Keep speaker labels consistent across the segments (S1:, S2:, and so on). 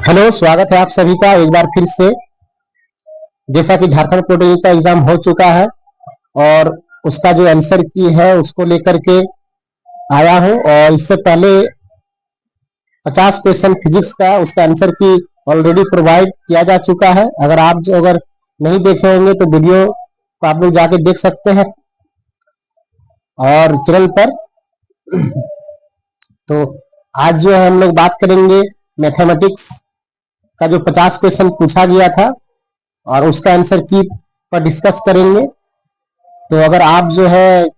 S1: Hello, स्वागत है आप सभी का एक बार फिर से। जैसा कि झारखंड पॉलिटेक्निक का एग्जाम हो चुका है और उसका जो आंसर की है उसको लेकर के आया हूं। और इससे पहले 50 क्वेश्चन फिजिक्स का उसका आंसर की ऑलरेडी प्रोवाइड किया जा चुका है। अगर नहीं देखे होंगे तो वीडियो को आप लोग जाके देख सकते हैं और चैनल पर। तो आज जो है हम लोग बात करेंगे मैथमेटिक्स का जो 50 क्वेश्चन पूछा गया था और उसका आंसर की पर डिस्कस करेंगे। तो अगर आप जो है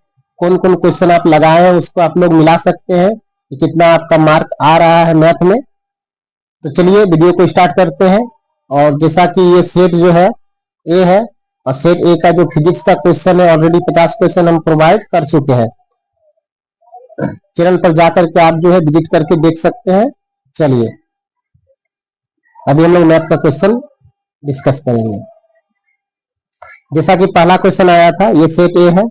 S1: कौन कौन क्वेश्चन आप लगाए हैं उसको आप लोग मिला सकते हैं कि कितना आपका मार्क आ रहा है मैथ में। तो चलिए वीडियो को स्टार्ट करते हैं। और जैसा कि ये सेट जो है ए है और सेट ए का जो फिजिक्स का क्वेश्चन है ऑलरेडी 50 क्वेश्चन हम प्रोवाइड कर चुके हैं। चैनल पर जाकर के आप जो है विजिट करके देख सकते हैं। चलिए अभी हम लोग मैथ का क्वेश्चन डिस्कस करेंगे। जैसा कि पहला क्वेश्चन आया था, ये सेट ए है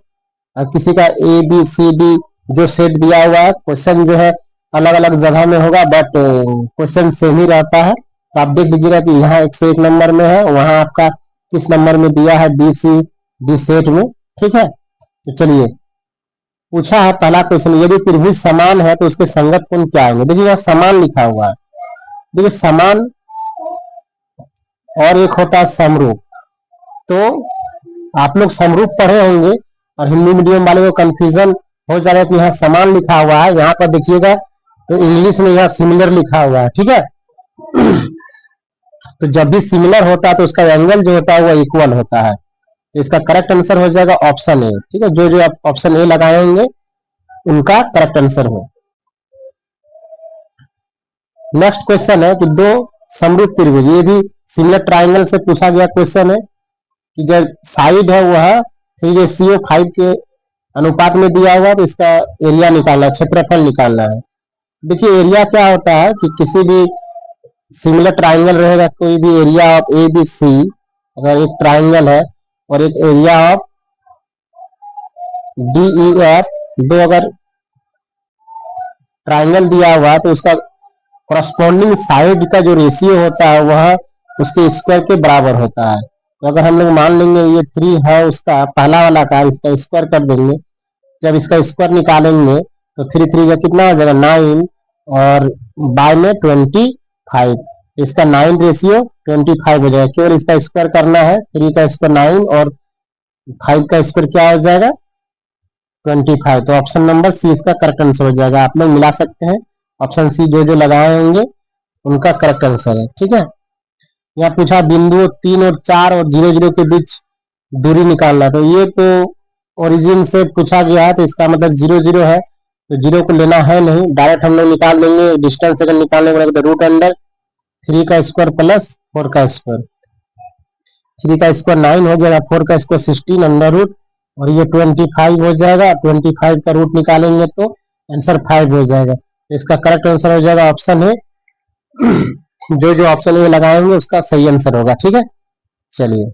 S1: और किसी का ए बी सी डी जो सेट दिया हुआ है, क्वेश्चन जो है अलग अलग जगह में होगा बट क्वेश्चन सेम ही रहता है। तो आप देख लीजिएगा कि यहाँ 101 नंबर में है, वहां आपका किस नंबर में दिया है बी सी डी सेट में। ठीक है, तो चलिए पूछा है पहला क्वेश्चन, यदि त्रिभुज समान है तो उसके संगत कोण क्या होंगे। देखिए यहाँ समान लिखा हुआ है। देखिए समान और एक होता है समरूप। तो आप लोग समरूप पढ़े होंगे और हिंदी मीडियम वाले को कंफ्यूजन हो जाएगा कि यहाँ समान लिखा हुआ है, यहाँ पर देखिएगा तो इंग्लिश में यहाँ सिमिलर लिखा हुआ है। ठीक है, तो जब भी सिमिलर होता है तो उसका एंगल जो होता है वो इक्वल होता है। तो इसका करेक्ट आंसर हो जाएगा ऑप्शन ए। ठीक है, जो जो आप ऑप्शन ए लगाए होंगे उनका करेक्ट आंसर हो। नेक्स्ट क्वेश्चन है कि दो समरूप त्रिभुज, ये भी सिमिलर ट्राइंगल से पूछा गया क्वेश्चन है कि जो साइड है वह 3:5 के अनुपात में दिया हुआ, तो इसका एरिया निकालना है, क्षेत्रफल निकालना है। देखिए एरिया क्या होता है कि किसी भी सिमिलर ट्राइंगल रहेगा, कोई भी area of A B C, अगर एक ट्राइंगल है और एक area of D E F, दो अगर ट्राइंगल दिया हुआ तो उसका करस्पॉन्डिंग साइड का जो रेशियो होता है वह उसके स्क्वायर के बराबर होता है। तो अगर हम लोग मान लेंगे ये 3 है उसका पहला वाला का, इसका स्क्वायर कर देंगे। जब इसका स्क्वायर निकालेंगे तो 3 का कितना हो जाएगा 9 और बाय में 25। इसका 9 रेशियो 25 हो जाएगा। केवल इसका स्क्वायर करना है, 3 का स्क्वायर 9 और 5 का स्क्वायर क्या हो जाएगा 25। तो ऑप्शन नंबर सी इसका करेक्ट आंसर हो जाएगा। आप लोग मिला सकते हैं, ऑप्शन सी जो जो लगाए होंगे उनका करेक्ट आंसर है। ठीक है, यहाँ पूछा बिंदु 3 और 4 और 0 0 के बीच दूरी निकालना। तो ये तो ओरिजिन से पूछा गया है, तो इसका मतलब 0 0 है, तो 0 को लेना है नहीं, डायरेक्ट हम लोग निकाल लेंगे। डिस्टेंस अगर निकालने को तो रूट अंडर 3 का स्क्वायर प्लस 4 का स्क्वायर, 3 का स्क्वायर 9 हो जाएगा, 4 का स्क्वायर 16 अंडर रूट और ये 25 हो जाएगा। 25 का रूट निकालेंगे तो आंसर 5 हो जाएगा। तो इसका करेक्ट आंसर हो जाएगा ऑप्शन है। जो जो ऑप्शन ये लगाएंगे उसका सही आंसर होगा। ठीक है, चलिए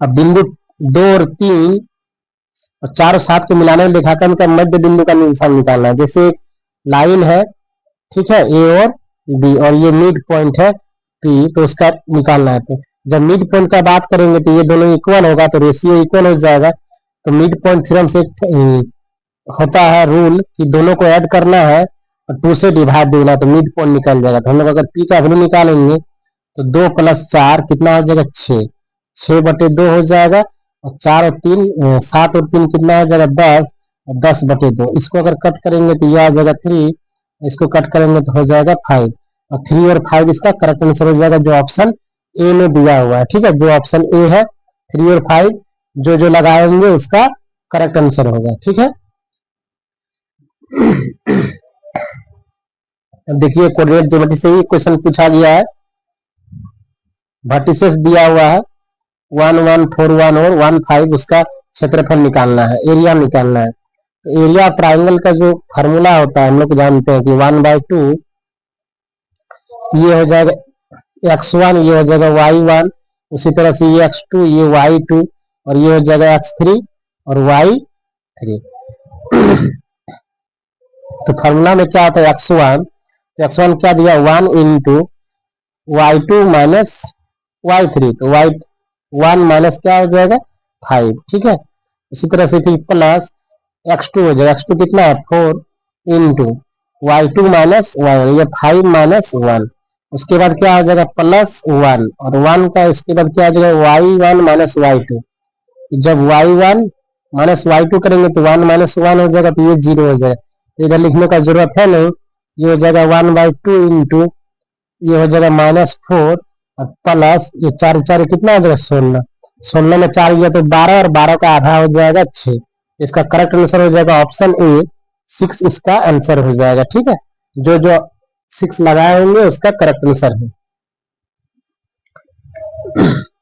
S1: अब बिंदु 2 और 3 और 4 और 7 को मिलाने में दिखाकर उनका मध्य बिंदु का निशान निकालना है। जैसे लाइन है, ठीक है, ए और बी और ये मिड पॉइंट है पी, तो उसका निकालना है। तो जब मिड पॉइंट का बात करेंगे तो ये दोनों इक्वल होगा, तो रेशियो इक्वल हो जाएगा। तो मिड पॉइंट थ्योरम से होता है रूल कि दोनों को ऐड करना है और 2 से डिवाइड देना, तो मिड पॉइंट निकल जाएगा। तो हम लोग अगर पी का वैल्यू निकालेंगे तो 2 + 4 कितना हो जाएगा 6, 6/2 हो जाएगा। और 4 और 3 7 और 3 कितना हो जाएगा 10, और 10/2। इसको अगर कट करेंगे तो यह आ जाएगा 3, इसको कट करेंगे तो हो जाएगा 5 और 3 और 5 इसका करेक्ट आंसर हो जाएगा जो ऑप्शन ए में दिया हुआ है। ठीक है, जो ऑप्शन ए है 3 और 5 जो जो लगाएंगे उसका करेक्ट आंसर होगा। ठीक है, देखिए कोऑर्डिनेट ज्योमेट्री से ही क्वेश्चन पूछा गया है। वर्टिसेस दिया हुआ है 1 1 4 1 और 1 5, उसका क्षेत्रफल निकालना है, एरिया निकालना है। तो एरिया ट्राइंगल का जो फार्मूला होता है हम लोग जानते हैं कि 1/2 ये हो जाएगा x1, ये हो जाएगा y1, उसी तरह से ये x2, ये y2 और ये हो जाएगा x3 और y3। तो फार्मूला में क्या होता है x1, तो x1 क्या दिया 1 × y2 माइनस y3, तो y1 माइनस क्या हो जाएगा 5, ठीक है। इसी तरह से फिर प्लस x2 हो जाएगा, x2 कितना है 4 इंटू y2 माइनस y1, ये 5 माइनस 1, उसके बाद क्या हो जाएगा प्लस 1, और 1 का इसके बाद क्या हो जाएगा y1 माइनस y2, जब y1 माइनस y2 करेंगे तो 1 माइनस 1 हो जाएगा, तो ये 0 हो जाएगा, तो इधर लिखने का जरूरत है नहीं, ये हो जाएगा 1/2 इंटू ये हो जाएगा -4 और प्लस ये 4 4 कितना हो जाएगा 16, 16 में 4 गया तो 12 और 12 का आधा हो जाएगा 6, इसका करेक्ट आंसर हो जाएगा ऑप्शन ए 6, इसका आंसर हो जाएगा, ठीक है। जो जो 6 लगाए होंगे उसका करेक्ट आंसर है।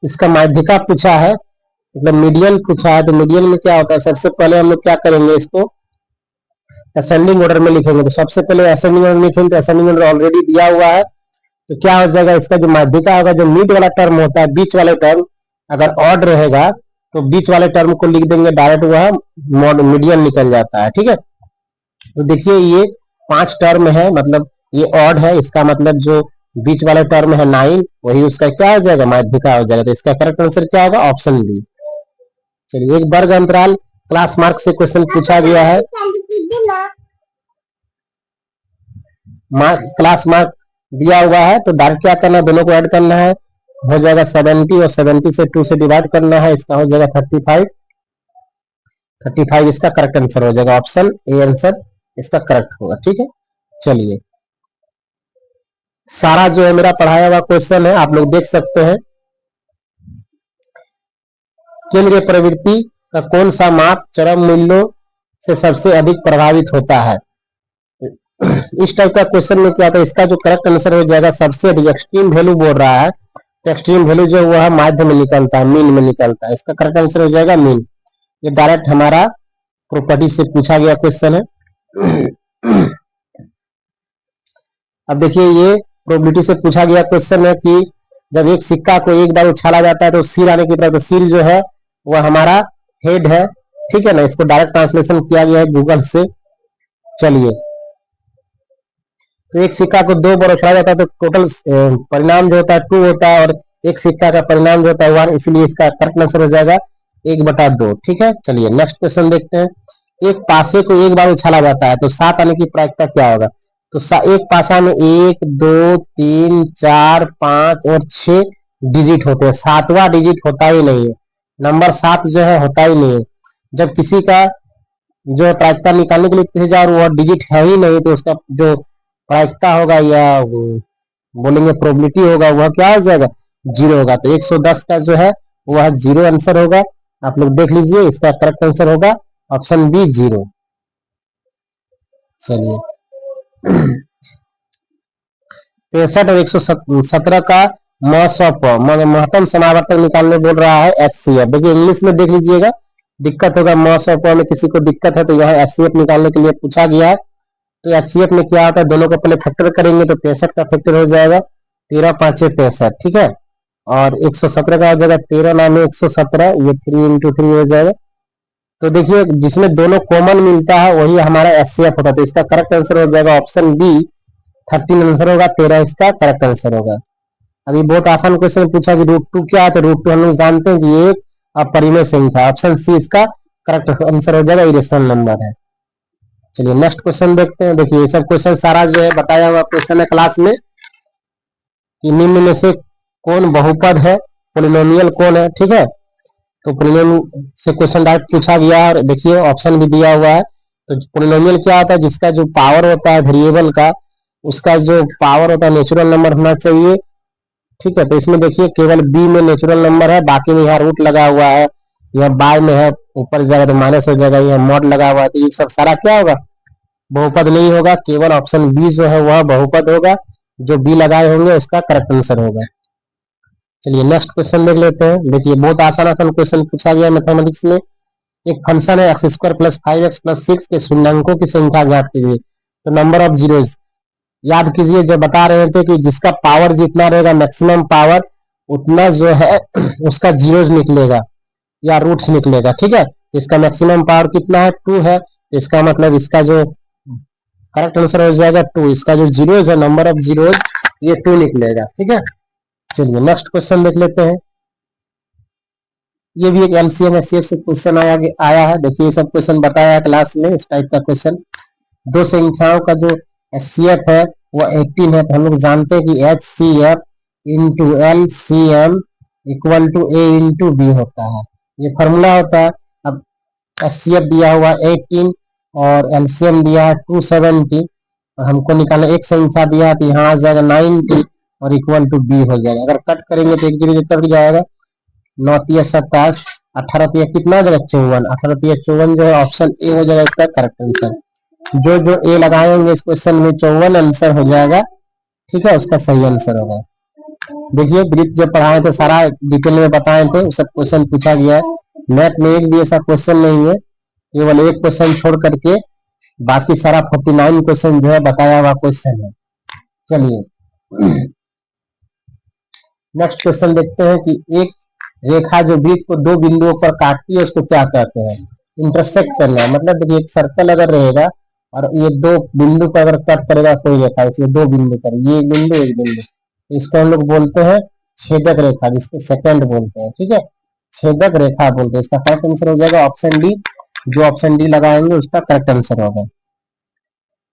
S1: इसका माध्यिका पूछा है, मतलब मीडियन पूछा है, तो मीडियन में क्या होता है, सबसे पहले हम लोग क्या करेंगे, इसको असेंडिंग ऑर्डर में लिखेंगे, तो सबसे पहले असेंडिंग ऑर्डर लिखेंगे, तो असेंडिंग ऑर्डर ऑलरेडी दिया हुआ है, तो क्या हो जाएगा इसका जो माध्यिका होगा, जो मिड वाला टर्म होता है, बीच वाले टर्म अगर ऑड रहेगा तो बीच वाले टर्म को लिख देंगे डायरेक्ट, वह मीडियन निकल जाता है, ठीक है। तो देखिए ये 5 टर्म है, मतलब ये ऑड है, इसका मतलब जो बीच वाले टर्म है 9, वही उसका क्या हो जाएगा माध्यिका हो जाएगा, तो इसका करेक्ट आंसर क्या होगा ऑप्शन बी। चलिए, एक वर्ग अंतराल क्लास मार्क से क्वेश्चन पूछा गया है, क्लास मार्क दिया हुआ है, तो डायरेक्ट क्या करना है, दोनों को ऐड करना है, हो जाएगा 70 और 70 से 2 से डिवाइड करना है, इसका हो जाएगा 35, 35 इसका करेक्ट आंसर हो जाएगा, ऑप्शन ए आंसर इसका करेक्ट होगा, ठीक है। चलिए, सारा जो है मेरा पढ़ाया हुआ क्वेश्चन है, आप लोग देख सकते हैं। केंद्रीय प्रवृत्ति का कौन सा माप चरम मूल्यों से सबसे अधिक प्रभावित होता है, इस टाइप का क्वेश्चन में क्या होता है, इसका जो करेक्ट आंसर हो जाएगा सबसे अधिक, एक्सट्रीम वैल्यू बोल रहा है, तो एक्सट्रीम वैल्यू जो वह माध्य में निकलता है, मीन में निकलता है, इसका करेक्ट आंसर हो जाएगा मीन। ये डायरेक्ट हमारा प्रॉपर्टी से पूछा गया क्वेश्चन है। अब देखिए, ये प्रोबेबिलिटी से पूछा गया क्वेश्चन है कि जब एक सिक्का को एक बार उछाला जाता है तो सिर आने की तरफ, तो सिर जो है वह हमारा हेड है, ठीक है ना, इसको डायरेक्ट ट्रांसलेशन किया गया है गूगल से। चलिए, तो एक सिक्का को 2 बार उछाला जाता है तो टोटल परिणाम जो होता है 2 होता है, और एक सिक्का का परिणाम जो होता है 1, इसलिए इसका करेक्ट आंसर हो जाएगा 1/2, ठीक है। चलिए नेक्स्ट क्वेश्चन देखते हैं। एक पासे को एक बार उछाला जाता है तो 7 आने की प्रायिकता क्या होगा, तो एक पासा में 1 2 3 4 5 और 6 डिजिट होते हैं, 7वां डिजिट होता ही नहीं है, नंबर 7 जो है होता ही नहीं है। जब किसी का जो प्रायिकता निकालने के लिए पूछा जाए और वह डिजिट है ही नहीं, तो उसका जो प्रायिकता होगा या बोलेंगे प्रोबेबिलिटी होगा, वह क्या हो जाएगा 0 होगा, तो 110 का जो है वह 0 आंसर होगा। आप लोग देख लीजिए, इसका करेक्ट आंसर होगा ऑप्शन बी 0। चलिए, 63 और 117 का महत्तम समावर्तक निकालने बोल रहा है HCF। देखिए इंग्लिश में देख लीजिएगा, दिक्कत होगा मॉस में किसी को दिक्कत है तो यह HCF निकालने के लिए पूछा गया है। तो HCF में क्या होता है, दोनों को पहले फैक्टर करेंगे तो 65 का फैक्टर हो जाएगा 13 5 65, ठीक है, और 117 का हो जाएगा 13 9 117, ये 3 × 3 हो जाएगा। तो देखिए जिसमें दोनों कॉमन मिलता है वही हमारा HCF होता है, तो इसका करेक्ट आंसर हो जाएगा ऑप्शन बी 13 आंसर होगा, 13 इसका करेक्ट आंसर होगा। अभी बहुत आसान क्वेश्चन पूछा कि √2 क्या है, तो √2 हम लोग जानते हैं कि एक अपरिमेय संख्या, ऑप्शन सी इसका करेक्ट आंसर हो जाएगा, इरेशनल नंबर है। चलिए नेक्स्ट क्वेश्चन देखते हैं। देखिए ये सब क्वेश्चन सारा जो है बताया हुआ क्वेश्चन है क्लास में कि निम्न में से कौन बहुपद है, पोलिनोमियल कौन है, ठीक है। तो पोलिनोमियल से क्वेश्चन डायरेक्ट पूछा गया है, और देखिए ऑप्शन भी दिया हुआ है। तो पोलिनोमियल क्या होता है, जिसका जो पावर होता है वेरिएबल का, उसका जो पावर होता है नेचुरल नंबर होना चाहिए, ठीक है। तो इसमें देखिए केवल बी में नेचुरल नंबर है, बाकी में यहाँ रूट लगा हुआ है, यह बाय में है, ऊपर जाएगा तो माइनस हो जाएगा, यह मॉड लगा हुआ है, तो ये सब सारा क्या होगा बहुपद नहीं होगा, केवल ऑप्शन बी जो है वह बहुपद होगा, जो बी लगाए होंगे उसका करेक्ट आंसर होगा। चलिए नेक्स्ट क्वेश्चन देख लेते हैं। देखिए बहुत आसान क्वेश्चन पूछा गया मैथमेटिक्स में। एक फंक्शन है x² + 5x + 6 के शून्यांकों की संख्या ज्ञात कीजिए, तो नंबर ऑफ जीरोज याद कीजिए, जो बता रहे थे कि जिसका पावर जितना रहेगा मैक्सिमम पावर उतना जो है उसका जीरोज निकलेगा या रूट्स निकलेगा, ठीक है। इसका मैक्सिमम पावर कितना है 2 है, इसका मतलब इसका जो करेक्ट आंसर हो जाएगा 2, इसका जो जीरोज है नंबर ऑफ जीरोज ये 2 निकलेगा, ठीक है। चलिए नेक्स्ट क्वेश्चन देख लेते हैं। ये भी एक एलसीएम एचसीएफ से क्वेश्चन आया है। देखिए ये सब क्वेश्चन बताया है क्लास में, इस टाइप का क्वेश्चन। दो संख्याओं का जो एचसीएफ है वो 18 है, तो हम लोग जानते हैं कि HCF into LCM equal to A into B होता है। ये फॉर्मूला होता है। अब एचसीएफ दिया हुआ 18 और एलसीएम दिया है 270, और हमको निकालना एक संख्या दिया है, तो यहाँ आ जाएगा 90 और इक्वल टू बी हो जाएगा। अगर कट करेंगे तो एक जीरो कट जाएगा, 9×27, 18 कितना हो जाएगा 54, 18×54 जो है ऑप्शन ए हो जाएगा इसका करेक्ट आंसर। जो जो ए लगाए होंगे इस क्वेश्चन में 54 आंसर हो जाएगा, ठीक है, उसका सही आंसर होगा। देखिए वृत्त जब पढ़ाए थे सारा डिटेल में बताए थे, वो सब क्वेश्चन पूछा गया है। मैथ में एक भी ऐसा क्वेश्चन नहीं है, केवल एक क्वेश्चन छोड़ करके बाकी सारा 49 क्वेश्चन जो है बताया हुआ क्वेश्चन है। चलिए नेक्स्ट क्वेश्चन देखते हैं कि एक रेखा जो वृत्त को दो बिंदुओं पर काटती है उसको क्या कहते हैं। इंटरसेक्ट करना है, मतलब देखिए एक सर्कल अगर रहेगा और ये दो बिंदु पर अगर कट करेगा कोई रेखा, इसलिए दो बिंदु पर, ये एक बिंदु एक बिंदु, इसको हम लोग बोलते हैं छेदक रेखा, जिसको सेकंड बोलते हैं, ठीक है, छेदक रेखा बोलते हैं। इसका करेक्ट आंसर हो जाएगा ऑप्शन डी। जो ऑप्शन डी लगाएंगे उसका करेक्ट आंसर होगा।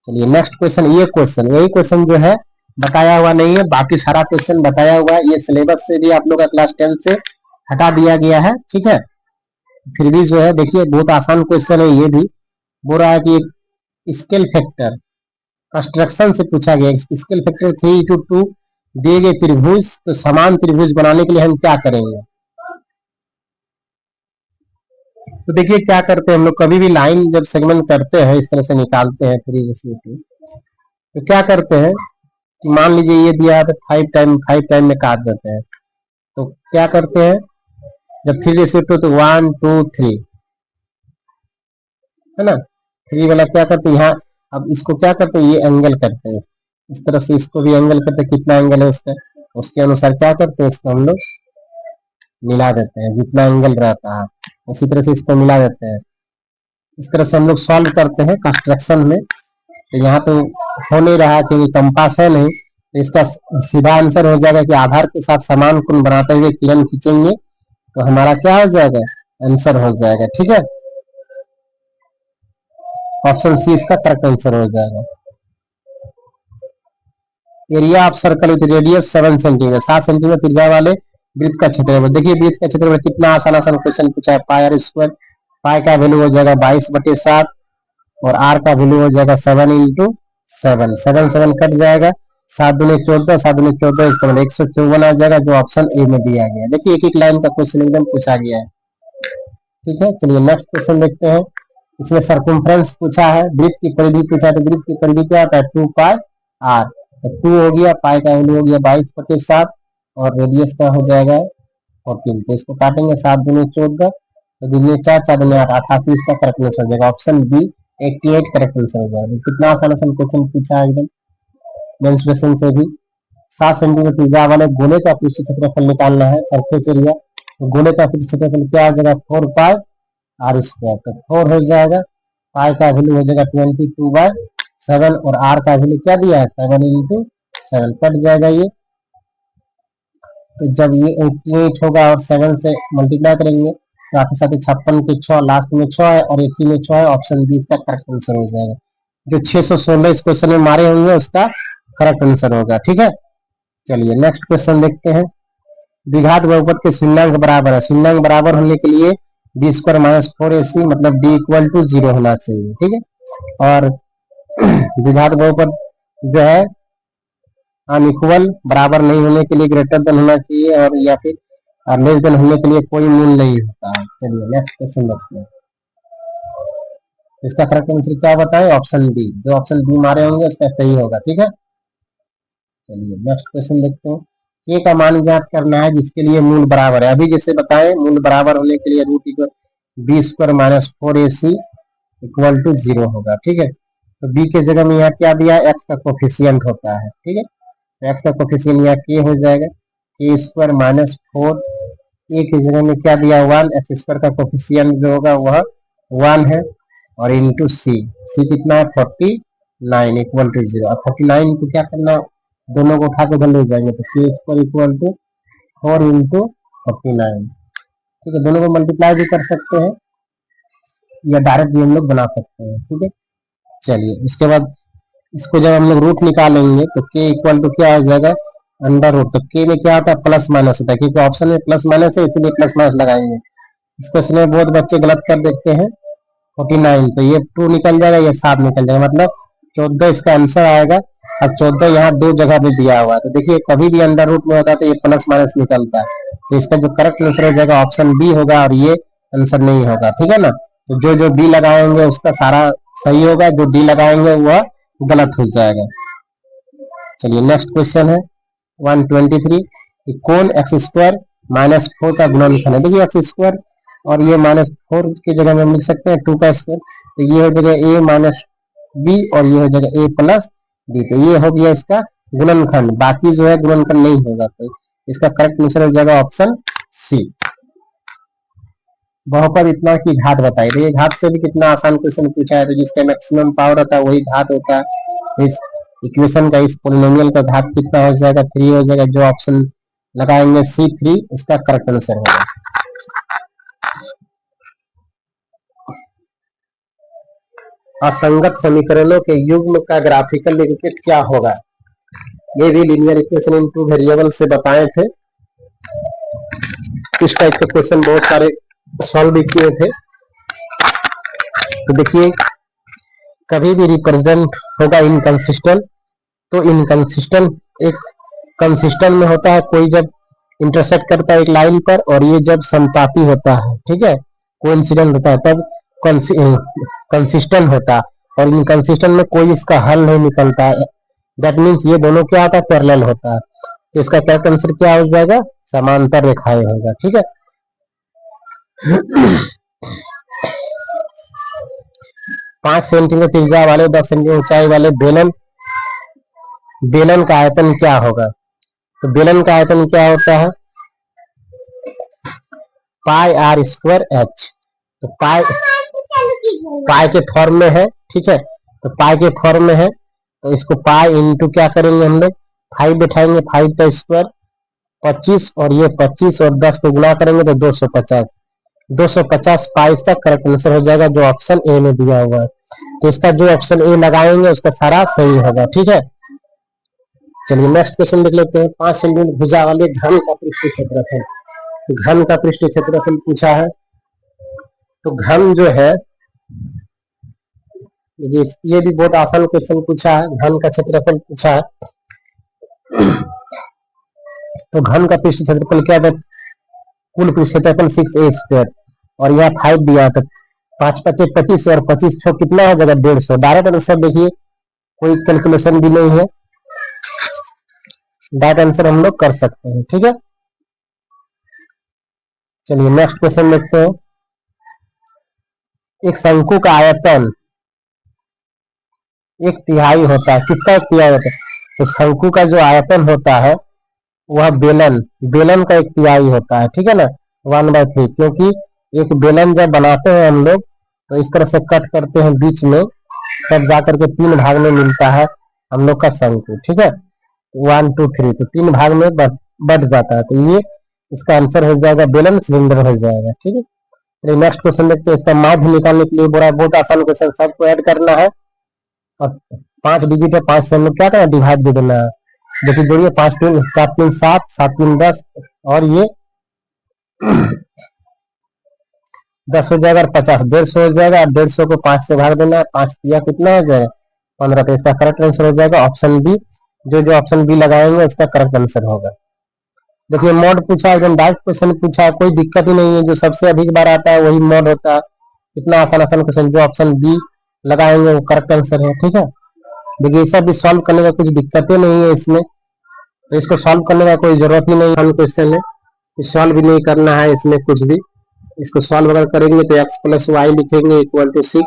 S1: चलिए नेक्स्ट क्वेश्चन, ये क्वेश्चन यही क्वेश्चन जो है बताया हुआ नहीं है, बाकी सारा क्वेश्चन बताया हुआ है। ये सिलेबस से भी आप लोग का क्लास 10 से हटा दिया गया है, ठीक है, फिर भी जो है देखिए बहुत आसान क्वेश्चन है। ये भी बोल रहा है कि एक स्केल फैक्टर कंस्ट्रक्शन से पूछा गया, स्केल फैक्टर 3:2 दिए गए त्रिभुज, तो समान त्रिभुज बनाने के लिए हम क्या करेंगे। तो देखिए क्या करते हैं हम लोग, कभी भी लाइन जब सेगमेंट करते हैं इस तरह से निकालते हैं 3:2, तो क्या करते हैं कि मान लीजिए ये दिया है तो 5 टाइम में काट देते हैं। तो क्या करते हैं जब 3:2 तो 1 2 3 है ना, 3 वाला क्या करते हैं यहाँ, अब इसको क्या करते हैं ये एंगल करते हैं, इस तरह से इसको भी एंगल करते हैं, कितना एंगल है उसका, उसके अनुसार क्या करते हैं इसको हम लोग मिला देते हैं, जितना एंगल रहता है उसी तरह से इसको मिला देते हैं। इस तरह से हम लोग सॉल्व करते हैं कंस्ट्रक्शन में। तो यहाँ तो हो नहीं रहा क्योंकि कंपास है नहीं, तो इसका सीधा आंसर हो जाएगा कि आधार के साथ समान कोण बनाते हुए किरण खींचेंगे, तो हमारा क्या हो जाएगा आंसर हो जाएगा, ठीक है, ऑप्शन सी इसका करेक्ट आंसर हो जाएगा। Area of circle with radius 7 centimetre, 7 centimetre त्रिज्या वाले वृत्त का क्षेत्रफल। देखिए वृत्त का क्षेत्रफल कितना आसान आसान क्वेश्चन पूछा है। पाई आर स्क्वायर, पाई का वैल्यू हो जाएगा 22/7 और आर का वैल्यू हो जाएगा 7 × 7, 7 7 कट जाएगा, 7 दूनी 14, 7 दूनी 14, 154 आ जाएगा, जो ऑप्शन ए में दिया गया। देखिए एक एक लाइन का क्वेश्चन एकदम पूछा गया है, ठीक है। चलिए नेक्स्ट क्वेश्चन देखते हैं। इसमें सर्कमफ्रेंस पूछा है, वृत्त की परिधि पूछा है, तो वृत्त की परिधि क्या होता है 2πr, तो 2 हो गया, पाई का वैल्यू हो गया 22/7 और रेडियस का हो जाएगा 14। तो इसको काटेंगे, 7 दूनी 14, तो दूनी 4, 4 दूनी 8, 88 इसका करेक्ट आंसर हो जाएगा, ऑप्शन बी 88 करेक्ट आंसर हो जाएगा। कितना आसान आसान क्वेश्चन पूछा है एकदम मेंस्ट्रुएशन से भी। 7 सेंटीमीटर त्रिज्या वाले गोले का पृष्ठ क्षेत्रफल निकालना है, सरफेस एरिया, तो गोले का पृष्ठ क्षेत्रफल क्या हो जाएगा 4πr², तो 4 हो जाएगा, पाई का वैल्यू हो जाएगा 22/7 और आर का वैल्यू क्या दिया है 7 × 7, कट जाएगा ये। तो जब ये 88 होगा और 7 से मल्टीप्लाई करेंगे तो आपके साथ 56 के 6, लास्ट में 6 है और एक ही में 6 है, ऑप्शन बी इसका करेक्ट आंसर हो जाएगा। जो 616 इस क्वेश्चन में मारे होंगे उसका करेक्ट आंसर होगा, ठीक है। चलिए नेक्स्ट क्वेश्चन देखते हैं। द्विघात बहुपद के शून्यांक बराबर है, शून्यांक बराबर होने के लिए b² - 4ac मतलब d = 0 होना चाहिए, ठीक है। और द्विघात बहुपद जो है अनइक्वल बराबर नहीं होने के लिए ग्रेटर देन होना चाहिए, और या फिर लेस देन होने के लिए कोई मूल नहीं होता है। चलिए नेक्स्ट क्वेश्चन देखते हैं। इसका करेक्ट आंसर क्या बताएं, ऑप्शन बी, जो ऑप्शन बी मारे होंगे उसका सही होगा, ठीक है। चलिए नेक्स्ट क्वेश्चन देखते हैं। k का मान ज्ञात करना है जिसके लिए मूल बराबर है, अभी जैसे बताएं मूल बराबर होने के लिए b² - 4ac = 0 होगा, ठीक है। तो b के जगह में यहाँ क्या दिया, x का कोफिशिएंट होता है, ठीक है, तो x का कोफिशिएंट यहाँ k हो जाएगा, k² - 4, a की जगह में क्या दिया 1, x² का कोफिशिएंट जो होगा वह 1 है, और इंटू c कितना है 49 = 0। अब 49 को क्या करना, दोनों को उठा के उधर ले जाएंगे, तो k² = 4 इंटू 49, ठीक है। दोनों को मल्टीप्लाई भी कर सकते हैं या डायरेक्ट भी हम लोग बना सकते हैं, ठीक है। चलिए उसके बाद इसको जब हम लोग रूट निकालेंगे तो k इक्वल टू क्या हो जाएगा, अंडर रूट। तो k में क्या होता है, प्लस माइनस होता है, क्योंकि ऑप्शन में प्लस माइनस है इसलिए प्लस माइनस लगाएंगे। इस क्वेश्चन में बहुत बच्चे गलत कर देते हैं। 49 तो ये 2 निकल जाएगा, ये 7 निकल जाएगा, मतलब 14 इसका आंसर आएगा। अब 14 यहाँ दो जगह पे दिया हुआ है, तो देखिए कभी भी अंडर रूट में होता है तो ये प्लस माइनस निकलता है। तो इसका जो करेक्ट आंसर हो जाएगा ऑप्शन बी होगा, और ये आंसर नहीं होगा, ठीक है ना। तो जो जो बी लगाएंगे उसका सारा सही होगा, जो डी लगाएंगे वह गलत हो जाएगा। चलिए नेक्स्ट क्वेश्चन है 123, कौन एक्स स्क्वायर माइनस 4 का गुणनफल है। देखिए एक्स स्क्वायर और ये -4 की जगह में हम लिख सकते हैं 2 का स्क्वायर, तो ये हो जाएगा a माइनस बी और ये हो जाएगा a प्लस बी। तो ये हो गया इसका गुणनखंड, बाकी जो है गुणनखंड नहीं होगा, तो इसका करेक्ट आंसर हो जाएगा ऑप्शन सी। बहुपद इतना की घात बताई, देखिए घात से भी कितना आसान क्वेश्चन पूछा है। तो जिसका मैक्सिमम पावर होता है वही घात होता है। इस इक्वेशन का, इस पोलिनोमियल का घात कितना हो जाएगा, 3 हो जाएगा। जो ऑप्शन लगाएंगे C3 उसका करेक्ट आंसर होगा। असंगत समीकरणों के युग्म का ग्राफिकल रिप्रेजेंटेशन क्या होगा। ये भी लीनियर इक्वेशन इन 2 वेरिएबल से बताए थे। इस टाइप के क्वेश्चन बहुत सारे सॉल्व भी किए थे। तो देखिए कभी भी रिप्रेजेंट होगा इनकंसिस्टेंट, तो इनकंसिस्टेंट एक कंसिस्टेंट में होता है कोई जब इंटरसेक्ट करता है एक लाइन पर, और ये जब समपाती होता है, ठीक है, कोइंसिडेंट होता है तब कंसिस्टेंट होता है। और इनकंसिस्टेंट में कोई इसका हल नहीं निकलता है, दैट मीन्स ये दोनों क्या होता है, पैरेलल होता है। तो इसका करेक्ट आंसर क्या हो जाएगा, समांतर रेखाएं होगा, ठीक है। 5 सेंटीमीटर त्रिज्या वाले 10 सेंटीमीटर ऊंचाई वाले बेलन का आयतन क्या होगा। तो बेलन का आयतन क्या होता है, पाई आर स्क्वायर एच। तो पाई के फॉर्म में है, ठीक है। तो पाई के फॉर्म में है तो इसको पाई इंटू क्या करेंगे हम लोग 5 बैठाएंगे, 5 का स्क्वायर 25, और ये 25 और 10 को गुणा करेंगे तो 250। 250 पाई इसका करेक्ट आंसर हो जाएगा, जो ऑप्शन ए में दिया हुआ है। तो इसका जो ऑप्शन ए लगाएंगे उसका सारा सही होगा, ठीक है। चलिए नेक्स्ट क्वेश्चन देख लेते हैं। 5 सेंटीमीटर भुजा वाले घन का पृष्ठ क्षेत्रफल, घन का पृष्ठ क्षेत्रफल पूछा है। तो घन जो है, ये भी बहुत आसान क्वेश्चन पूछा है, घन का क्षेत्रफल पूछा है। तो घन का पृष्ठ क्षेत्रफल क्या है, कुल पृष्ठ क्षेत्रफल 6a स्क्वायर, और यहाँ 5 दिया था, 5 25 25 और 25 6 कितना हो जाएगा 150। डायरेक्ट आंसर देखिए कोई कैलकुलेशन भी नहीं है, डायरेक्ट आंसर हम लोग कर सकते हैं, ठीक है। चलिए नेक्स्ट क्वेश्चन देखते हैं। एक शंकु का आयतन 1/3 होता है, किसका 1/3 होता है, तो शंकु का जो आयतन होता है वह बेलन का 1/3 होता है, ठीक है ना, 1/3। क्योंकि एक बेलन जब बनाते हैं हम लोग तो इस तरह से कट करते हैं बीच में, तब जाकर के 3 भाग में मिलता है हम लोग का शंकु, ठीक है। 1 2 3 तो 3 भाग में बढ़ जाता है, तो ये इसका आंसर हो जाएगा बेलन सिलेंडर हो जाएगा, ठीक है। तो नेक्स्ट क्वेश्चन देखते हैं। इसका माध्य निकालने के लिए बहुत आसान क्वेश्चन, सबको ऐड करना है और 5 डिजिट है, 5 से हम लोग क्या करना, डिवाइड दे देना है। देखिए जोड़िए 5 3 4 3 7 7 3 10, और ये 10 हो जाएगा और 50 150 हो जाएगा। 150 को 5 से भाग देना है, 5 दिया कितना हो जाएगा 15। तो इसका करेक्ट आंसर हो जाएगा ऑप्शन बी। जो जो ऑप्शन बी लगाएंगे उसका करेक्ट आंसर होगा। देखिए मॉड पूछा है, एकदम डायरेक्ट क्वेश्चन पूछा है, कोई दिक्कत ही नहीं है, जो सबसे अधिक बार आता है वही मॉड होता है। इतना आसान आसान क्वेश्चन, जो ऑप्शन बी लगाएंगे वो करेक्ट आंसर है, ठीक है। देखिए सब भी सॉल्व करने का कुछ दिक्कतें नहीं है इसमें, तो इसको सॉल्व करने का कोई जरूरत ही नहीं है। क्वेश्चन है, सॉल्व भी नहीं करना है इसमें कुछ भी। इसको सॉल्व अगर करेंगे तो x प्लस वाई लिखेंगे इक्वल टू 6,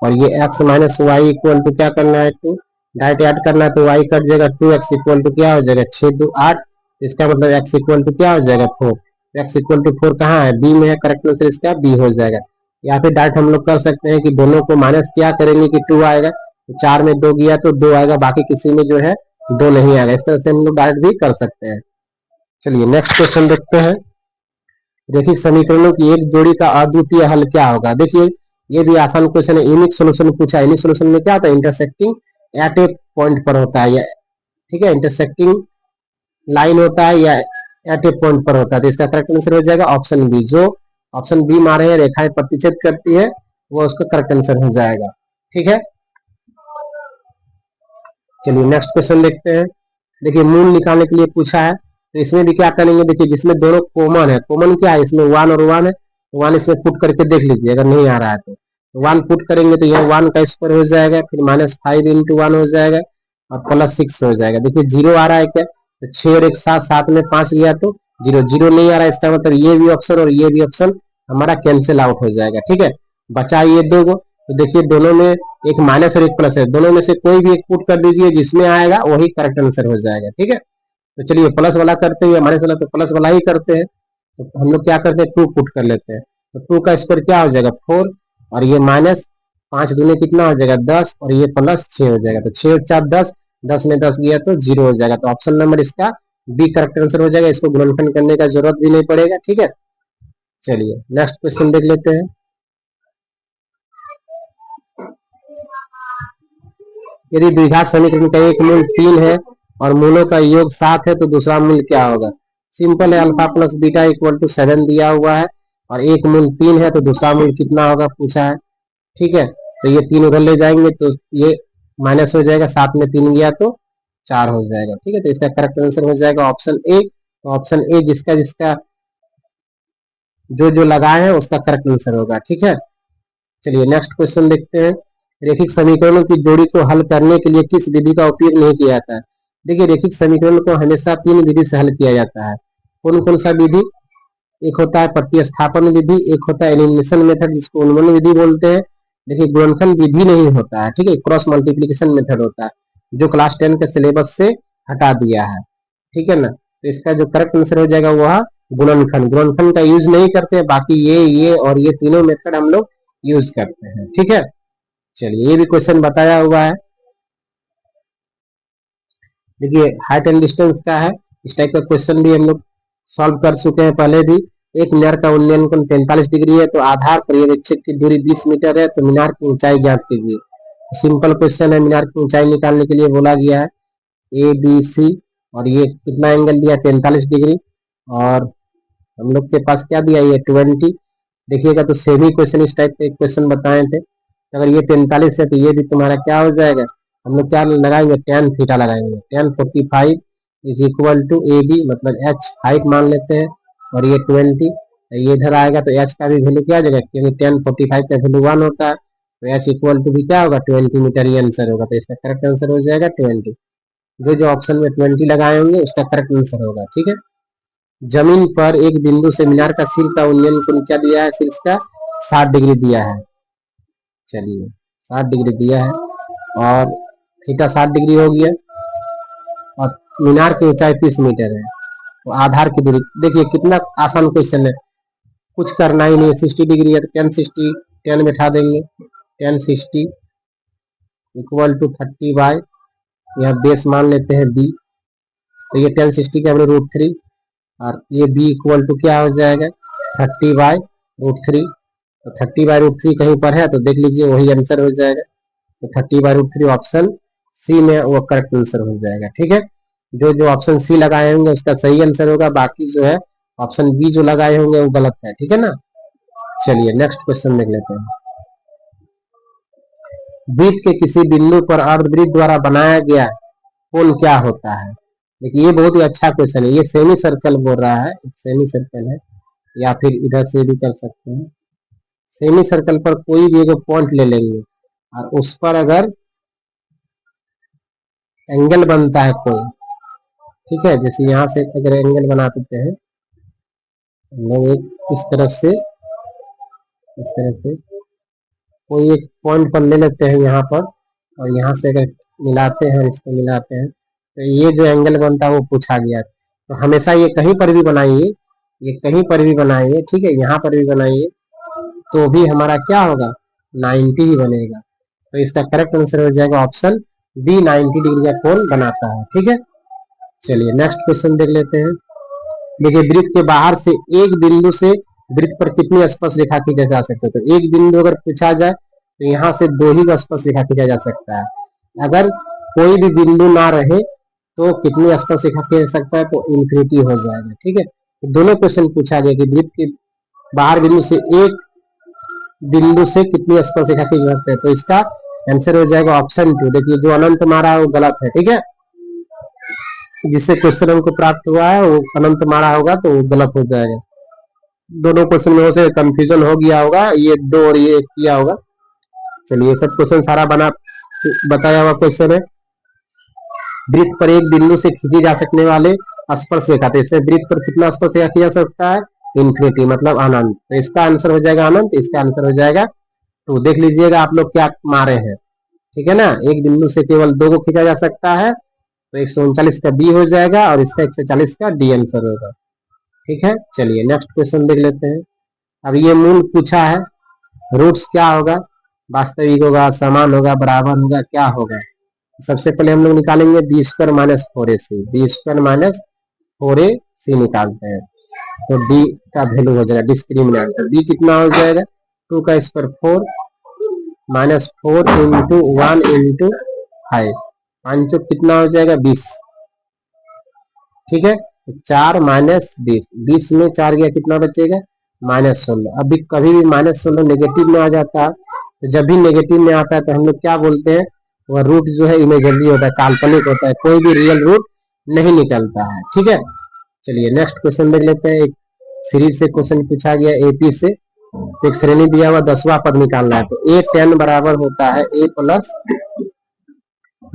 S1: और ये x minus Y equal to क्या करना है 2, डायरेक्ट ऐड करना है तो y कट जाएगा, 2x इक्वल टू क्या हो जाएगा 6 2 8। इसका मतलब x इक्वल टू क्या हो जाएगा 4। x इक्वल टू 4 कहाँ है, b में है, करेक्ट आंसर इसका b हो जाएगा। या फिर डायरेक्ट हम लोग कर सकते हैं कि दोनों को माइनस क्या करेंगे कि 2 आएगा, तो 4 में 2 गया तो 2 आएगा, बाकी किसी में जो है 2 नहीं आएगा। इस तरह से हम लोग डायरेक्ट भी कर सकते हैं। चलिए नेक्स्ट क्वेश्चन देखते हैं। रैखिक समीकरणों की एक जोड़ी का अद्वितीय हल क्या होगा। देखिए ये भी आसान क्वेश्चन है। यूनिक सोल्यूशन पूछा है। यूनिक सोल्यूशन में क्या होता है, इंटरसेक्टिंग एट ए पॉइंट पर होता है, या ठीक है इंटरसेक्टिंग लाइन होता है या एट ए पॉइंट पर होता है। तो इसका करेक्ट आंसर हो जाएगा ऑप्शन बी। जो ऑप्शन बी मारे हैं रेखाएं प्रतिच्छेद करती है वो उसका करेक्ट आंसर हो जाएगा। ठीक है, चलिए नेक्स्ट क्वेश्चन देखते हैं। देखिए मूल निकालने के लिए पूछा है, तो इसमें भी क्या करेंगे, देखिए जिसमें दोनों कॉमन है, कॉमन क्या है इसमें वन और वन है, तो वन इसमें पुट करके देख लीजिए अगर नहीं आ रहा है तो वन पुट करेंगे तो यह वन का स्क्वायर हो जाएगा, फिर -5 इंटू वन हो जाएगा और +6 हो जाएगा। देखिए जीरो आ रहा है क्या, तो 6 और एक साथ, साथ में 5 गया तो जीरो, जीरो नहीं आ रहा है, इसका मतलब ये भी ऑप्शन और ये भी ऑप्शन हमारा कैंसिल आउट हो जाएगा। ठीक है, बचा ये दो गो, तो देखिए दोनों में एक माइनस और एक प्लस है, दोनों में से कोई भी एक पुट कर दीजिए, जिसमें आएगा वही करेक्ट आंसर हो जाएगा। ठीक है, तो चलिए प्लस वाला करते हैं, माइनस वाला तो प्लस वाला ही करते हैं। तो हम लोग क्या करते हैं, 2 पुट कर लेते हैं, तो 2 का स्क्वायर क्या हो जाएगा 4, और ये माइनस 5 दूने कितना हो जाएगा 10, और ये +6 हो जाएगा, तो 6 और 4 10, 10 में 10 गया तो 0 हो जाएगा। तो ऑप्शन नंबर इसका बी करेक्ट आंसर हो जाएगा, इसको गुणनखंड करने का जरूरत भी नहीं पड़ेगा। ठीक है, चलिए नेक्स्ट क्वेश्चन देख लेते हैं। यदि द्विघात समीकरण का एक मूल 3 है और मूलों का योग 7 है तो दूसरा मूल क्या होगा। सिंपल है, alpha plus beta equal to 7 दिया हुआ है और एक मूल 3 है तो दूसरा मूल कितना होगा पूछा है। ठीक है, तो ये 3 उधर ले जाएंगे तो ये माइनस हो जाएगा, 7 में 3 गया तो 4 हो जाएगा। ठीक है, तो इसका करेक्ट आंसर हो जाएगा ऑप्शन ए। तो ऑप्शन ए जिसका जिसका जो जो लगाए हैं उसका करेक्ट आंसर होगा। ठीक है, चलिए नेक्स्ट क्वेश्चन देखते हैं। रैखिक समीकरणों की जोड़ी को हल करने के लिए किस विधि का उपयोग नहीं किया जाता है। देखिए रैखिक समीकरण को हमेशा 3 विधि से हल किया जाता है। कौन कौन सा विधि, एक होता है प्रतिस्थापन विधि, एक होता है एलिमिनेशन मेथड जिसको उन्मूलन विधि बोलते हैं। देखिए गुणनखंड विधि नहीं होता है, ठीक है, क्रॉस मल्टीप्लीकेशन मेथड होता है जो क्लास 10 के सिलेबस से हटा दिया है। ठीक है ना, तो इसका जो करेक्ट आंसर हो जाएगा वह गुणनखंड, गुणनखंड का यूज नहीं करते हैं, बाकी ये और ये तीनों मेथड हम लोग यूज करते हैं। ठीक है, चलिए ये भी क्वेश्चन बताया हुआ है। देखिए हाइट एंड डिस्टेंस का है, इस टाइप का क्वेश्चन भी हम लोग सॉल्व कर चुके हैं पहले भी। एक मीनार का उन्नयन कोण 45 डिग्री है तो आधार पर्यवेक्षक की दूरी 20 मीटर है, तो मीनार की ऊंचाई ज्ञात कीजिए। सिंपल क्वेश्चन है, मीनार की ऊंचाई निकालने के लिए बोला गया है ए बी सी, और ये कितना एंगल दिया 45 डिग्री, और हम लोग के पास क्या दिया ये 20। देखिएगा तो सेमी क्वेश्चन इस टाइप का एक क्वेश्चन बताए थे, अगर ये 45 है तो ये भी तुम्हारा क्या हो जाएगा, हम लोग क्या लगाएंगे tan थीटा लगाएंगे, tan 45 is equal to A B, मतलब h हाइट मान लेते हैं और ये 20, ये इधर आएगा तो h का भी वैल्यू क्या आ जाएगा, क्योंकि tan 45 का वैल्यू 1 होता है, तो h इक्वल टू भी क्या होगा 20 मीटर, ये आंसर होगा। तो इसका करेक्ट आंसर हो जाएगा 20। जो ऑप्शन में 20 लगाए होंगे उसका करेक्ट आंसर होगा। ठीक है, जमीन पर एक बिंदु से मीनार का सिर का उन्नयन कोण क्या दिया है, सिर का 60 डिग्री दिया है। चलिए 60 डिग्री दिया है और थीटा 60 डिग्री हो गया, और मीनार की ऊंचाई 30 मीटर है, तो आधार की दूरी देखिए कितना आसान क्वेश्चन है, कुछ करना ही नहीं है। 60 डिग्री है तो tan 60 10 बैठा देंगे, tan 60 इक्वल टू 30 बाय, यहाँ बेस मान लेते हैं b, तो ये tan 60 का हमने √3, और ये b इक्वल टू क्या हो जाएगा 30 बाय √3, तो 30 बाय √3 कहीं पर है तो देख लीजिए वही आंसर हो जाएगा, तो 30 बाय √3 ऑप्शन सी में वो करेक्ट आंसर हो जाएगा। ठीक है, जो जो ऑप्शन सी लगाए होंगे उसका सही आंसर होगा, बाकी जो है ऑप्शन बी जो लगाए होंगे वो गलत है। ठीक है ना, चलिए नेक्स्ट क्वेश्चन देख लेते हैं। वृत्त के किसी बिंदु पर अर्धवृत्त द्वारा बनाया गया कोण क्या होता है। देखिए ये बहुत ही अच्छा क्वेश्चन है, ये सेमी सर्कल बोल रहा है, सेमी सर्कल है, या फिर इधर से भी कर सकते हैं। सेमी सर्कल पर कोई भी एक पॉइंट ले लेंगे और उस पर अगर एंगल बनता है कोई, ठीक है, जैसे यहाँ से अगर एंगल बना देते हैं लोग एक इस तरफ से, इस तरह से कोई एक पॉइंट पर ले लेते हैं यहाँ पर, और यहाँ से अगर मिलाते हैं, इसको मिलाते हैं, तो ये जो एंगल बनता है वो पूछा गया है। तो हमेशा ये कहीं पर भी बनाइए, ये कहीं पर भी बनाइए, ठीक है, यहाँ पर भी बनाइए, तो भी हमारा क्या होगा 90 ही बनेगा। तो इसका करेक्ट आंसर हो जाएगा ऑप्शन बी, 90 डिग्री का कोण बनाता है। ठीक है, चलिए नेक्स्ट क्वेश्चन देख लेते हैं। देखिए वृत्त के बाहर से एक बिंदु से वृत्त पर कितनी स्पर्श रेखा खींचा जा सकता है, तो एक बिंदु अगर पूछा जाए तो यहाँ से 2 ही स्पर्श रेखा खींचा जा सकता है। अगर कोई भी बिंदु ना रहे तो कितनी स्पर्श रेखा खींच सकता है, तो इन्फिनिटी हो जाएगा। ठीक है, तो दोनों क्वेश्चन पूछा गया कि वृत्त के बाहर बिंदु से एक बिंदु से कितनी स्पर्श रेखा खींच सकते हैं, तो इसका आंसर हो जाएगा ऑप्शन 2। देखिए जो अनंत मारा है वो गलत है। ठीक है, जिससे क्वेश्चन हमको प्राप्त हुआ है वो अनंत मारा होगा तो वो गलत हो जाएगा। दोनों क्वेश्चन में से कंफ्यूजन हो गया होगा, ये 2 और ये 1 किया होगा। चलिए सब क्वेश्चन सारा बना बताया हुआ क्वेश्चन है। वृत्त पर एक बिंदु से खींची जा सकने वाले स्पर्श रेखा, तो इसमें वृत्त पर कितना स्पर्श रेखा खींचा जा सकता है, इन्फिनिटी मतलब अनंत। तो इसका आंसर हो जाएगा अनंत, इसका आंसर हो जाएगा 2। देख लीजिएगा आप लोग क्या मारे हैं। ठीक है ना, एक बिंदु से केवल 2 को खींचा जा सकता है, तो 139 का बी हो जाएगा और इसका 140 का डी आंसर होगा। ठीक है, चलिए नेक्स्ट क्वेश्चन देख लेते हैं। अब ये मूल पूछा है, रूट्स क्या होगा, वास्तविक होगा, समान होगा, बराबर होगा, क्या होगा। सबसे पहले हम लोग निकालेंगे B square minus 4ac, B square minus 4ac निकालते हैं, तो डी का वैल्यू हो जाएगा डिस्क्रिमिनेंट, तो डी कितना हो जाएगा 2 का स्क्वायर 4 माइनस 4 इंटू 1 इंटू 5, 5 कितना हो जाएगा 20। ठीक है, 4 माइनस 20, 20 में 4 गया कितना बचेगा -16। अभी कभी भी -16 नेगेटिव में आ जाता है, तो जब भी नेगेटिव में आता है तो हम लोग क्या बोलते हैं, वह रूट जो है इमेजिनरी होता है, काल्पनिक होता है, कोई भी रियल रूट नहीं निकलता है। ठीक है, चलिए नेक्स्ट क्वेश्चन देख लेते हैं। एक सीरीज से क्वेश्चन पूछा गया एपी से, एक श्रेणी दिया हुआ 10वां पद निकालना है, तो ए 10 बराबर होता है ए प्लस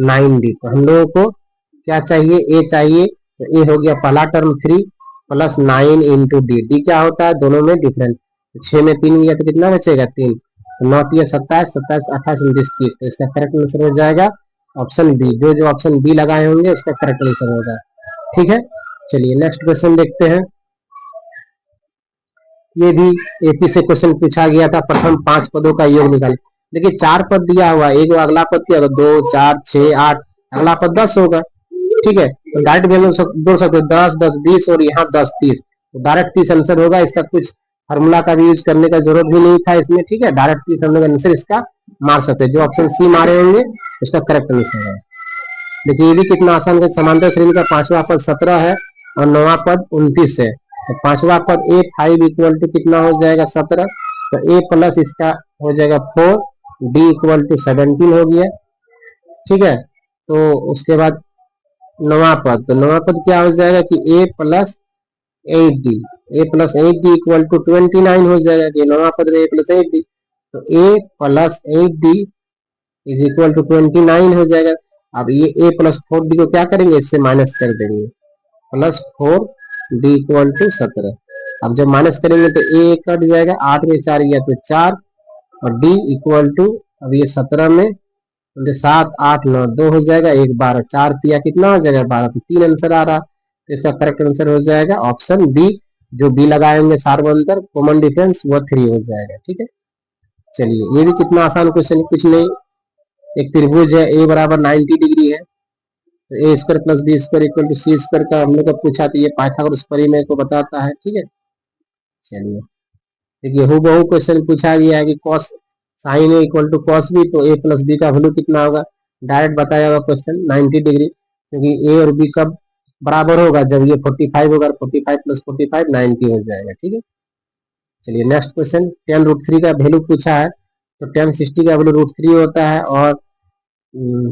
S1: 9d। तो हम लोगों को क्या चाहिए, ए चाहिए, तो ए हो गया पहला term 3 plus 9 into D, D क्या होता है दोनों में डिफरेंस, 6 में 3 गया तो कितना बचेगा 3, 9 3 27, 27 28 29 30, तो इसका करेक्ट आंसर हो जाएगा ऑप्शन बी। जो जो ऑप्शन बी लगाए होंगे उसका करेक्ट आंसर होगा। ठीक है, चलिए नेक्स्ट क्वेश्चन देखते हैं। ये भी एपी से क्वेश्चन पूछा गया था, प्रथम 5 पदों का योग निकालें। देखिए 4 पद दिया हुआ, एक अगला पद क्या होगा 2 4 6 8, अगला पद 10 होगा। ठीक है, तो डायरेक्ट वैल्यू बोल सकते 10 10 20 और यहाँ 10 30, तो डायरेक्ट 30 आंसर होगा। इसका कुछ फार्मूला का भी यूज करने का जरूरत भी नहीं था इसमें। ठीक है, डायरेक्ट 30 हम लोग आंसर इसका मार सकते हैं, जो ऑप्शन सी मारे होंगे उसका करेक्ट आंसर है। देखिए ये भी कितना आसान है, समांतर श्रेणी का 5वां पद 17 है और 9वां पद 29 है, तो 5वां पद ए 5 इक्वल टू कितना हो जाएगा 17, तो ए प्लस इसका हो जाएगा 4, डी इक्वल टू 17 हो गया। ठीक है, तो उसके बाद 9वां पद, तो 9वां पद क्या हो जाएगा कि A plus 8d, A plus 8d equal to 29 हो जाएगा कि 9वां पद में ए प्लस 8d, तो A plus 8d is equal to 29 हो जाएगा। अब ये a प्लस 4d को क्या करेंगे, इससे माइनस कर देंगे, प्लस 4d इक्वल टू 17। अब जब माइनस करेंगे तो a कट जाएगा, 8 में 4 गया तो 4, और d इक्वल टू अब ये 17 में 7 8 9 2 हो जाएगा, 1 12, 4 तिया कितना हो जाएगा 12, तो 3 आंसर आ रहा। तो इसका करेक्ट आंसर हो जाएगा ऑप्शन बी। जो बी लगाएंगे सार्वंतर कॉमन डिफरेंस वो 3 हो जाएगा। ठीक है, चलिए ये भी कितना आसान क्वेश्चन, कुछ नहीं, एक त्रिभुज है ए बराबर 90 डिग्री है, तो A square plus B square equal to C square का हम लोग का पूछा, तो ये पाइथागोरस प्रमेय को बताता है। ठीक है, चलिए देखिए हूबहू क्वेश्चन पूछा गया है कि cos sine A equal to cos B, तो ए प्लस बी का वैल्यू कितना होगा, डायरेक्ट बताया हुआ क्वेश्चन 90 डिग्री, क्योंकि ए और बी कब बराबर होगा, जब ये 45 होगा, 45 प्लस 45 90 हो जाएगा। ठीक है, चलिए नेक्स्ट क्वेश्चन, tan √3 का वैल्यू पूछा है, तो tan 60 का वैल्यू √3 होता है और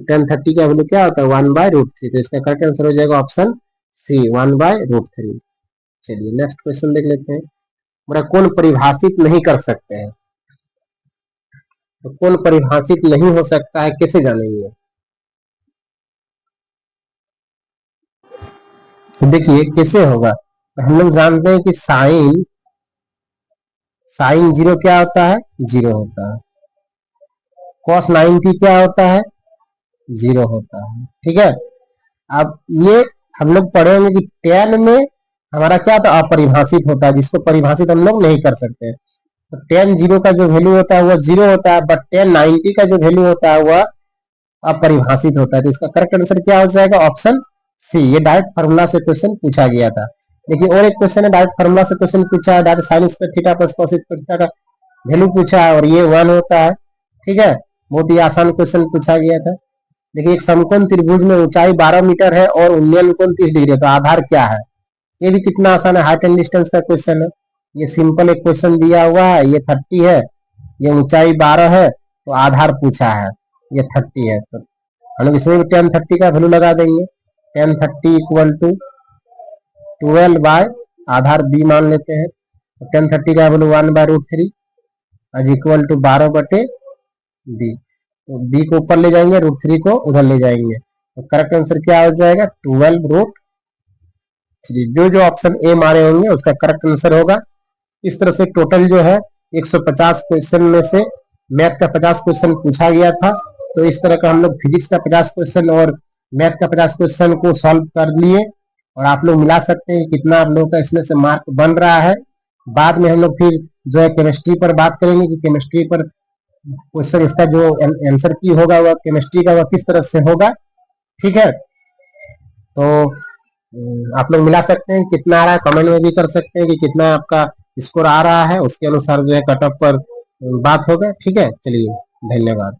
S1: tan 30 का वैल्यू क्या होता है 1/√3, तो इसका करेक्ट आंसर हो जाएगा ऑप्शन सी 1/√3। चलिए नेक्स्ट क्वेश्चन देख लेते हैं। मेरा कौन परिभाषित नहीं कर सकते हैं, तो कौन परिभाषित नहीं हो सकता है कैसे जानेंगे। तो देखिए कैसे होगा, तो हम लोग जानते हैं कि साइन साइन 0 क्या होता है 0 होता है, cos 90 क्या होता है 0 होता है। ठीक है, अब ये हम लोग पढ़ेंगे कि tan में हमारा क्या होता है अपरिभाषित होता है, जिसको परिभाषित हम लोग नहीं कर सकते। तो tan 0 का जो वैल्यू होता है वह 0 होता है, बट tan 90 का जो वैल्यू होता है वह अपरिभाषित होता है। तो इसका करेक्ट आंसर क्या हो जाएगा ऑप्शन सी। ये डायरेक्ट फार्मूला से क्वेश्चन पूछा गया था, देखिए और एक क्वेश्चन है, डायरेक्ट फार्मूला से क्वेश्चन पूछा है, direct sine square theta plus cos square theta का वैल्यू पूछा है और ये 1 होता है। ठीक है, बहुत ही आसान क्वेश्चन पूछा गया था। देखिए एक समकोण त्रिभुज में ऊंचाई 12 मीटर है और उन्नयन कोण 30 डिग्री है, तो आधार क्या है? ये भी कितना आसान है, हाइट एंड डिस्टेंस का क्वेश्चन है। ये सिंपल एक क्वेश्चन दिया हुआ है, ये 30 है, ये ऊंचाई 12 है, तो आधार पूछा है, ये 30 है, तो हम लोग इसमें भी tan 30 का वैल्यू लगा देंगे। tan 30 इक्वल टू 12 बाय आधार b मान लेते हैं, तो tan 30 का वैल्यू 1/√3 इज इक्वल टू 12 बटे b, तो b को ऊपर ले जाएंगे, √3 को उधर ले जाएंगे, तो करेक्ट आंसर क्या हो जाएगा? 12√3। जो जो ऑप्शन ए मारे होंगे उसका करेक्ट आंसर होगा। इस तरह से टोटल जो है 150 क्वेश्चन में से मैथ का 50 क्वेश्चन पूछा गया था। तो इस तरह का हम लोग फिजिक्स का 50 क्वेश्चन और मैथ का 50 क्वेश्चन को सॉल्व कर लिए, और आप लोग मिला सकते हैं कितना आप लोगों का इसमें से मार्क बन रहा है। बाद में हम लोग फिर जो है केमिस्ट्री पर बात करेंगे कि केमिस्ट्री पर क्वेश्चन इसका जो आंसर की होगा वह केमिस्ट्री का वह किस तरह से होगा। ठीक है, तो आप लोग मिला सकते हैं, कितना आ रहा है कमेंट में भी कर सकते हैं कि कितना आपका स्कोर आ रहा है, उसके अनुसार जो है कट ऑफ पर बात होगा। ठीक है, चलिए धन्यवाद।